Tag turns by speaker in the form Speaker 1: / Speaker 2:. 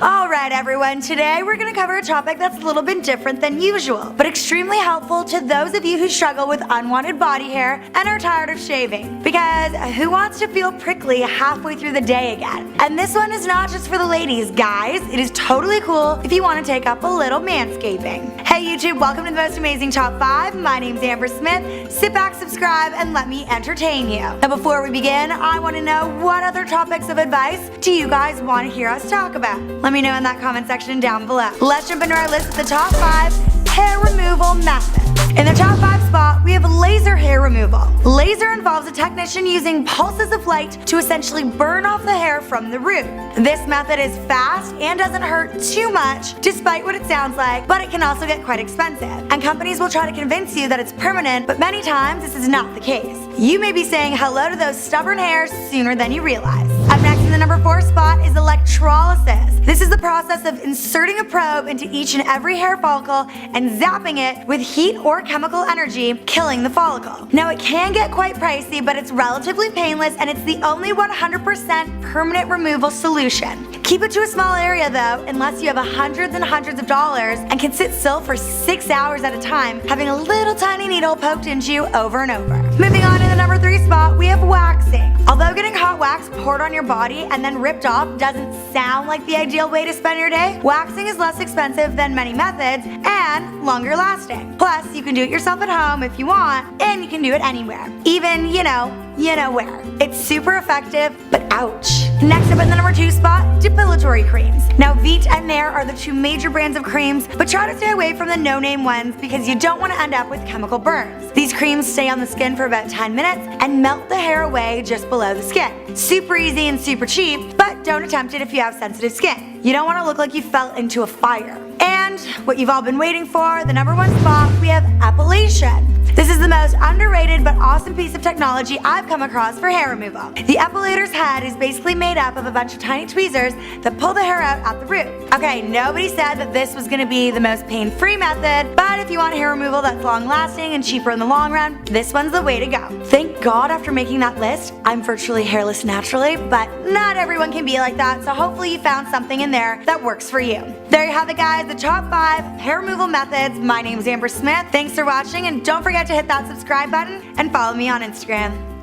Speaker 1: Alright everyone, today we're going to cover a topic that's a little bit different than usual, but extremely helpful to those of you who struggle with unwanted body hair and are tired of shaving. Because who wants to feel prickly halfway through the day again? And this one is not just for the ladies, guys. It is totally cool if you want to take up a little manscaping. Hey YouTube, welcome to the most amazing top 5. My name's Amber Smith. Sit back, subscribe, and let me entertain you. Now before we begin, I want to know what other topics of advice do you guys want to hear us talk about? Let me know in that comment section down below. Let's jump into our list of the top 5 hair removal methods. In the top 5 spot, we have laser hair removal. Laser involves a technician using pulses of light to essentially burn off the hair from the root. This method is fast and doesn't hurt too much, despite what it sounds like, but it can also get quite expensive. And companies will try to convince you that it's permanent, but many times this is not the case. You may be saying hello to those stubborn hairs sooner than you realize. Up next in the number 4 spot is electrolysis. This is the process of inserting a probe into each and every hair follicle and zapping it with heat or chemical energy, killing the follicle. Now it can get quite pricey, but it's relatively painless and it's the only 100% permanent removal solution. Keep it to a small area though, unless you have hundreds and hundreds of dollars and can sit still for 6 hours at a time, having a little tiny needle poked into you over and over. Moving on to the number 3 spot, we have waxing. Although getting hot wax poured on your body and then ripped off doesn't sound like the ideal way to spend your day, waxing is less expensive than many methods and longer lasting. Plus, you can do it yourself at home if you want, and you can do it anywhere. Even, you know where. It's super effective, but ouch. Next up in the number 2 spot, depilatory creams. Now Veet and Nair are the 2 major brands of creams, but try to stay away from the no-name ones because you don't want to end up with chemical burns. These creams stay on the skin for about 10 minutes and melt the hair away just below the skin. Super easy and super cheap, but don't attempt it if you have sensitive skin. You don't want to look like you fell into a fire. And what you've all been waiting for, the number 1 spot, we have epilation. This is the most underrated but awesome piece of technology I've come across for hair removal. The epilator's head is basically made up of a bunch of tiny tweezers that pull the hair out at the root. Okay, nobody said that this was going to be the most pain-free method, but if you want hair removal that's long-lasting and cheaper in the long run, this one's the way to go. Thank God after making that list, I'm virtually hairless naturally, but not everyone can be like that, so hopefully you found something in there that works for you. There you have it guys, the top 5 hair removal methods. My name's Amber Smith. Thanks for watching and don't forget to hit that subscribe button and follow me on Instagram.